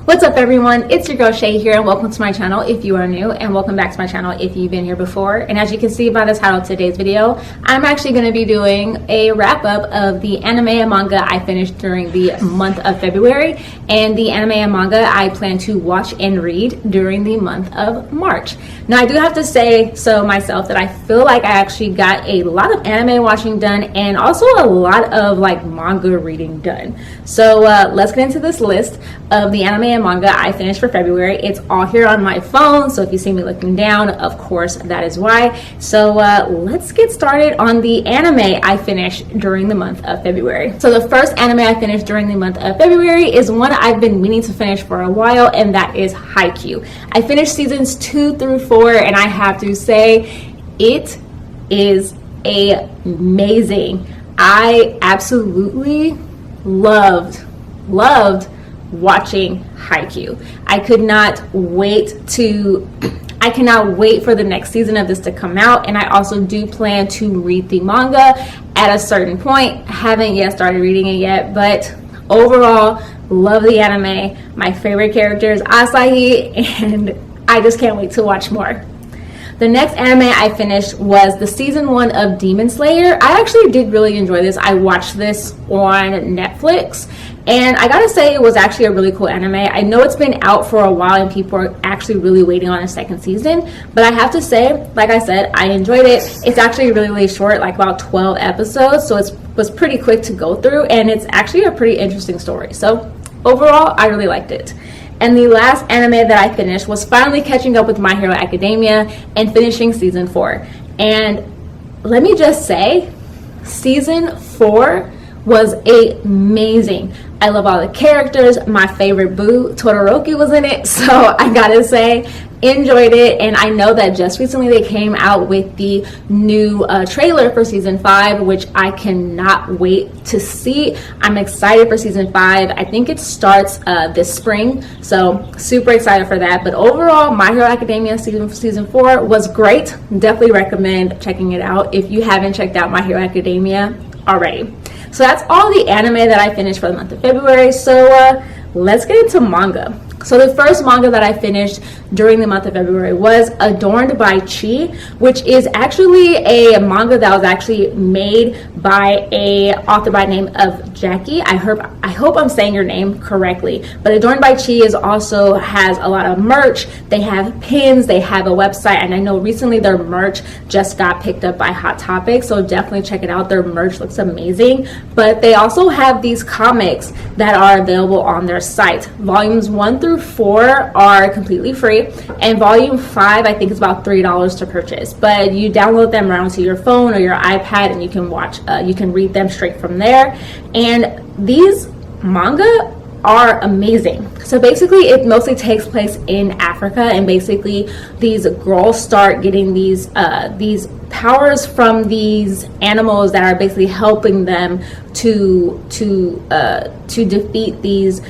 What's up everyone, it's your girl Shay here and welcome to my channel if you are new, and welcome back to my channel if you've been here before. And as you can see by the title of today's video, I'm actually going to be doing a wrap up of the anime and manga I finished during the month of February, and the anime and manga I plan to watch and read during the month of March. Now I do have to say so myself that I feel like I actually got a lot of anime watching done and also a lot of manga reading done. So let's get into this list of the anime and manga I finished for February. It's all here on my phone, so if you see me looking down, of course that is why. So let's get started on the anime I finished during the month of February. So the first anime I finished during the month of February is one I've been meaning to finish for a while, and that is Haikyuu. I finished seasons 2 through 4, and I have to say it is amazing. I absolutely loved watching Haikyuu. I cannot wait for the next season of this to come out, and I also do plan to read the manga at a certain point. Haven't yet started reading it yet, but overall love the anime. My favorite character is Asahi, and I just can't wait to watch more. The next anime I finished was the season 1 of Demon Slayer. I actually did really enjoy this. I watched this on Netflix, and I gotta say it was actually a really cool anime. I know it's been out for a while and people are actually really waiting on a second season, but I have to say, like I said, I enjoyed it. It's actually really short, like about 12 episodes, so it was pretty quick to go through, and it's actually a pretty interesting story. So overall, I really liked it. And the last anime that I finished was finally catching up with My Hero Academia and finishing season 4. And let me just say, season 4 was amazing. I love all the characters. My favorite boo, Todoroki, was in it. So I gotta say, enjoyed it. And I know that just recently they came out with the new trailer for season 5, which I cannot wait to see. I'm excited for season 5. I think it starts this spring, so super excited for that. But overall, My Hero Academia season 4 was great. Definitely recommend checking it out if you haven't checked out My Hero Academia already. So that's all the anime that I finished for the month of February. So let's get into manga. So the first manga that I finished during the month of February was Adorned by Chi, which is actually a manga that was actually made by a author by the name of Jackie. I hope I'm saying your name correctly. But Adorned by Chi also has a lot of merch. They have pins, they have a website, and I know recently their merch just got picked up by Hot Topic, so definitely check it out. Their merch looks amazing. But they also have these comics that are available on their site. Volumes 1 through 4 are completely free, and volume 5 I think is about $3 to purchase, but you download them right onto your phone or your iPad and you can read them straight from there. And these manga are amazing. So basically it mostly takes place in Africa, and basically these girls start getting these powers from these animals that are basically helping them to defeat these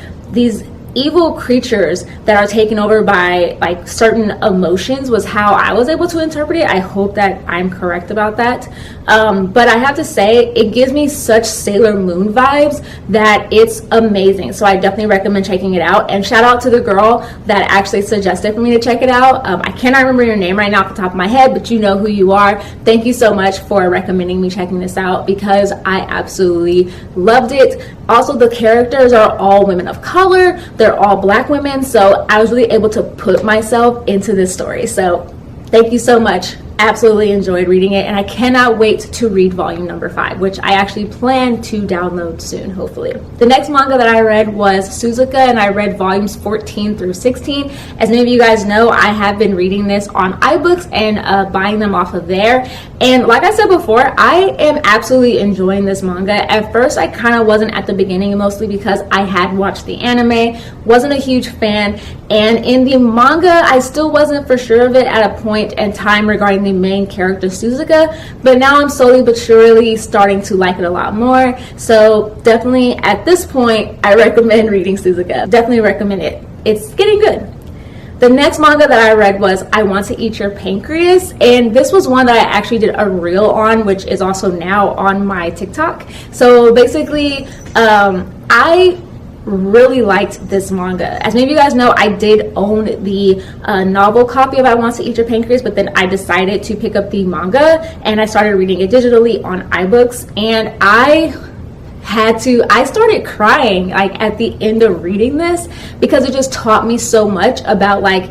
evil creatures that are taken over by certain emotions, was how I was able to interpret it. I hope that I'm correct about that. But I have to say, it gives me such Sailor Moon vibes that it's amazing. So I definitely recommend checking it out. And shout out to the girl that actually suggested for me to check it out. I cannot remember your name right now off the top of my head, but you know who you are. Thank you so much for recommending me checking this out, because I absolutely loved it. Also, the characters are all women of color. They're all Black women, so I was really able to put myself into this story. So thank you so much. Absolutely enjoyed reading it, and I cannot wait to read volume number 5, which I actually plan to download soon, hopefully. The next manga that I read was Suzuka, and I read volumes 14 through 16. As many of you guys know, I have been reading this on iBooks and buying them off of there. And like I said before, I am absolutely enjoying this manga. At first, I kind of wasn't at the beginning, mostly because I had watched the anime, wasn't a huge fan, and in the manga, I still wasn't for sure of it at a point in time regarding the main character Suzuka, but now I'm slowly but surely starting to like it a lot more. So definitely at this point, I recommend reading Suzuka. Definitely recommend it. It's getting good. The next manga that I read was I Want to Eat Your Pancreas, and this was one that I actually did a reel on, which is also now on my TikTok. So basically, I really liked this manga. As many of you guys know, I did own the novel copy of I Want to Eat Your Pancreas, but then I decided to pick up the manga and I started reading it digitally on iBooks, and I started crying like at the end of reading this, because it just taught me so much about like,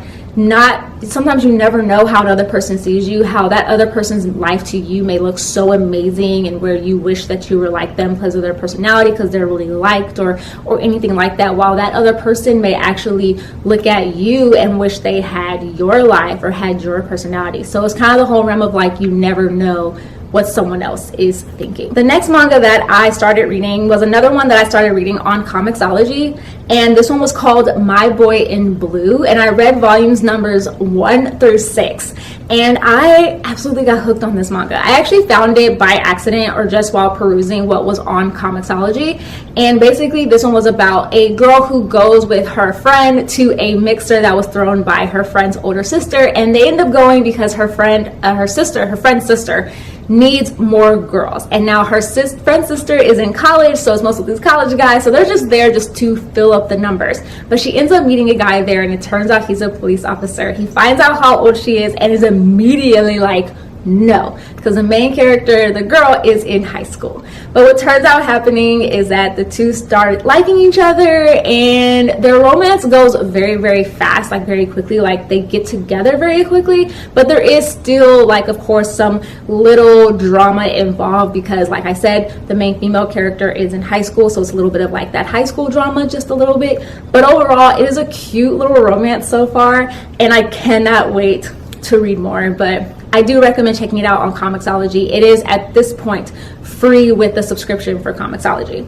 sometimes you never know how another person sees you, how that other person's life to you may look so amazing, and where you wish that you were like them because of their personality, because they're really liked or anything like that, while that other person may actually look at you and wish they had your life or had your personality. So it's kind of the whole realm of like, you never know what someone else is thinking. The next manga that I started reading was another one that I started reading on Comixology, and this one was called My Boy in Blue, and I read volumes numbers 1 through 6, and I absolutely got hooked on this manga. I actually found it by accident or just while perusing what was on Comixology, and basically this one was about a girl who goes with her friend to a mixer that was thrown by her friend's older sister, and they end up going because her friend's sister needs more girls, and now her friend's sister is in college, so it's most of these college guys, so they're just there just to fill up the numbers. But she ends up meeting a guy there, and it turns out he's a police officer. He finds out how old she is and is immediately like, no, because the main character, the girl, is in high school. But what turns out happening is that the two start liking each other, and their romance goes very, very fast, like very quickly, like they get together very quickly. But there is still, like, of course, some little drama involved, because like I said, the main female character is in high school, so it's a little bit of like that high school drama, just a little bit. But overall, it is a cute little romance so far, and I cannot wait to read more. But I do recommend checking it out on Comixology. It is at this point free with the subscription for Comixology.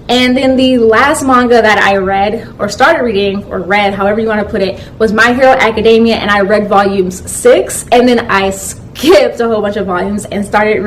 And then the last manga that I read, or started reading, or read, however you want to put it, was My Hero Academia, and I read volumes 6, and then I skipped a whole bunch of volumes and started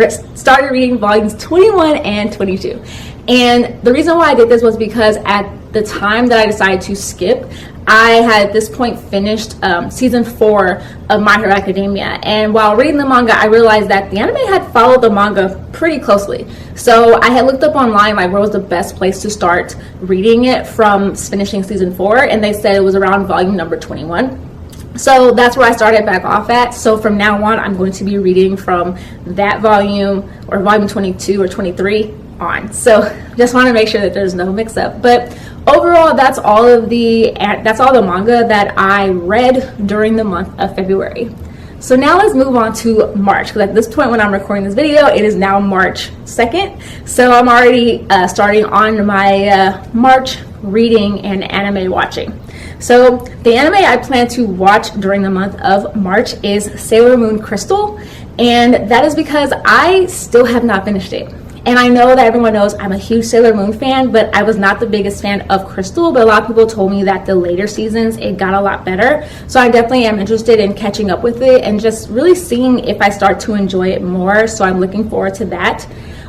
reading volumes 21 and 22. And the reason why I did this was because at the time that I decided to skip, I had at this point finished season 4 of My Hero Academia, and while reading the manga, I realized that the anime had followed the manga pretty closely. So I had looked up online like where was the best place to start reading it from finishing season 4, and they said it was around volume number 21. So that's where I started back off at. So from now on, I'm going to be reading from that volume, or volume 22 or 23 on. So just want to make sure that there's no mix-up. But overall, that's all the manga that I read during the month of February. So now let's move on to March, because at this point when I'm recording this video, it is now March 2nd. So I'm already starting on my March reading and anime watching. So the anime I plan to watch during the month of March is Sailor Moon Crystal, and that is because I still have not finished it. And I know that everyone knows I'm a huge Sailor Moon fan, but I was not the biggest fan of Crystal. But a lot of people told me that the later seasons, it got a lot better. So I definitely am interested in catching up with it and just really seeing if I start to enjoy it more. So I'm looking forward to that.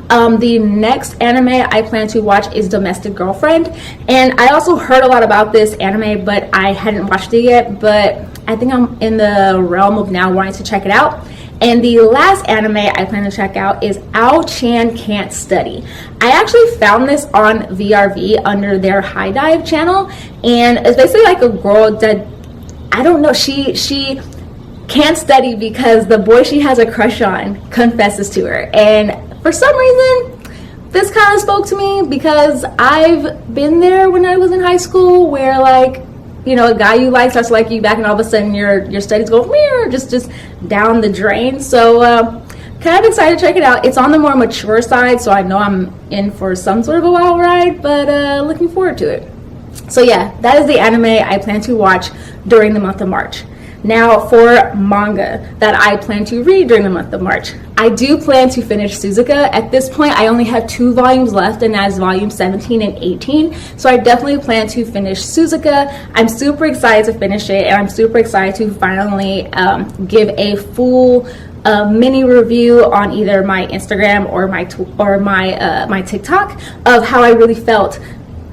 The next anime I plan to watch is Domestic Girlfriend. And I also heard a lot about this anime, but I hadn't watched it yet. But I think I'm in the realm of now wanting to check it out. And the last anime I plan to check out is Ao-chan Can't Study. I actually found this on VRV under their High Dive channel, and it's basically like a girl that, I don't know, she can't study because the boy she has a crush on confesses to her. And for some reason, this kind of spoke to me, because I've been there when I was in high school, where like, you know, a guy you like starts to like you back, and all of a sudden your studies go just down the drain. So kind of excited to check it out. It's on the more mature side, so I know I'm in for some sort of a wild ride, but looking forward to it. So yeah, that is the anime I plan to watch during the month of March. Now for manga that I plan to read during the month of March, I do plan to finish Suzuka. At this point, I only have 2 volumes left, and that's volume 17 and 18. So I definitely plan to finish Suzuka. I'm super excited to finish it, and I'm super excited to finally give a full mini review on either my Instagram or my TikTok of how I really felt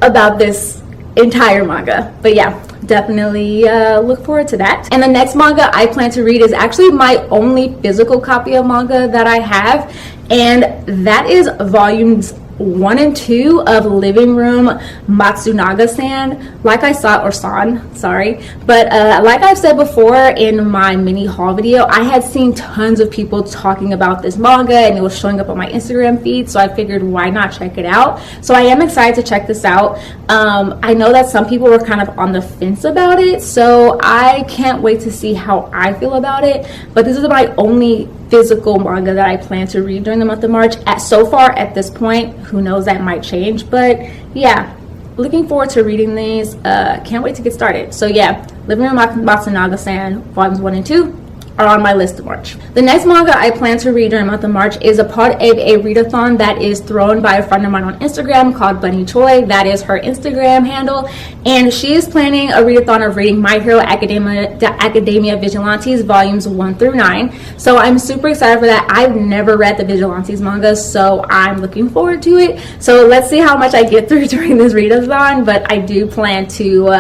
about this entire manga. But yeah, definitely look forward to that. And the next manga I plan to read is actually my only physical copy of manga that I have, and that is volumes 1 and 2 of Living Room Matsunaga-san, like I saw, or san, sorry, but like I've said before in my mini haul video, I had seen tons of people talking about this manga and it was showing up on my Instagram feed, so I figured why not check it out. So I am excited to check this out. I know that some people were kind of on the fence about it, so I can't wait to see how I feel about it. But this is my only physical manga that I plan to read during the month of March. So far at this point, who knows, that might change, but yeah, looking forward to reading these. Can't wait to get started. So yeah, Living Room Matsunaga-san volumes 1 and 2 are on my list of March. The next manga I plan to read during the month of March is a part of a readathon that is thrown by a friend of mine on Instagram called Bunny Choi. That is her Instagram handle, and she is planning a readathon of reading My Hero Academia Vigilantes volumes 1 through 9. So I'm super excited for that. I've never read the Vigilantes manga, so I'm looking forward to it. So let's see how much I get through during this readathon, but I do plan to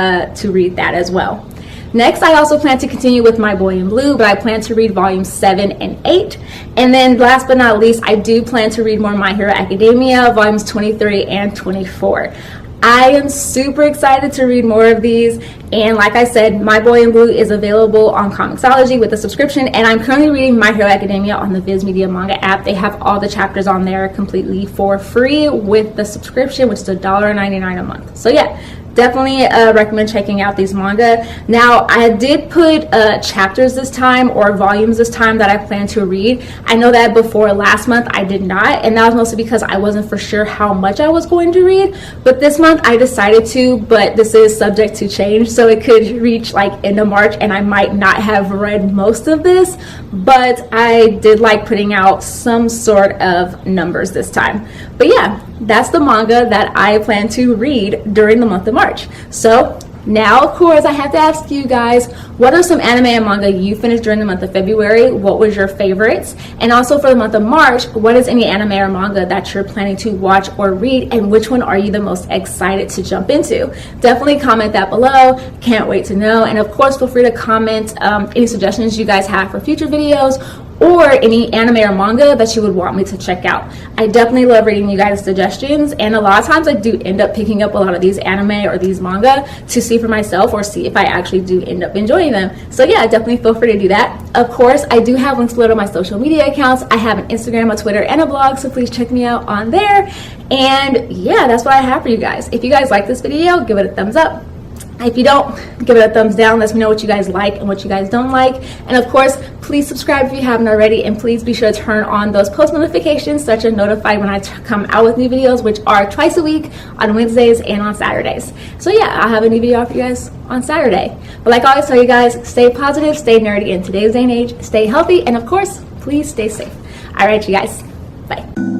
read that as well. Next, I also plan to continue with My Boy in Blue, but I plan to read volumes 7 and 8. And then last but not least, I do plan to read more My Hero Academia, volumes 23 and 24. I am super excited to read more of these, and like I said, My Boy in Blue is available on Comixology with a subscription, and I'm currently reading My Hero Academia on the Viz Media Manga app. They have all the chapters on there completely for free with the subscription, which is $1.99 a month. So yeah, definitely recommend checking out these manga. Now, I did put chapters this time, or volumes this time, that I plan to read. I know that before last month I did not, and that was mostly because I wasn't for sure how much I was going to read. But this month I decided to, but this is subject to change, so it could reach like end of March and I might not have read most of this, but I did like putting out some sort of numbers this time. But yeah, that's the manga that I plan to read during the month of March. So now, of course, I have to ask you guys, what are some anime and manga you finished during the month of February? What was your favorites? And also for the month of March, what is any anime or manga that you're planning to watch or read, and which one are you the most excited to jump into? Definitely comment that below. Can't wait to know. And of course, feel free to comment any suggestions you guys have for future videos, or any anime or manga that you would want me to check out. I definitely love reading you guys' suggestions, and a lot of times I do end up picking up a lot of these anime or these manga to see for myself, or see if I actually do end up enjoying them. So yeah, definitely feel free to do that. Of course, I do have links below to my social media accounts. I have an Instagram, a Twitter, and a blog, so please check me out on there. And yeah, that's what I have for you guys. If you guys like this video, give it a thumbs up. If you don't, give it a thumbs down. Let me know what you guys like and what you guys don't like. And of course, please subscribe if you haven't already, and please be sure to turn on those post notifications so that you're notified when I come out with new videos, which are twice a week on Wednesdays and on Saturdays. So yeah, I'll have a new video out for you guys on Saturday. But like I always tell you guys, stay positive, stay nerdy in today's day and age, stay healthy, and of course, please stay safe. All right, you guys, bye.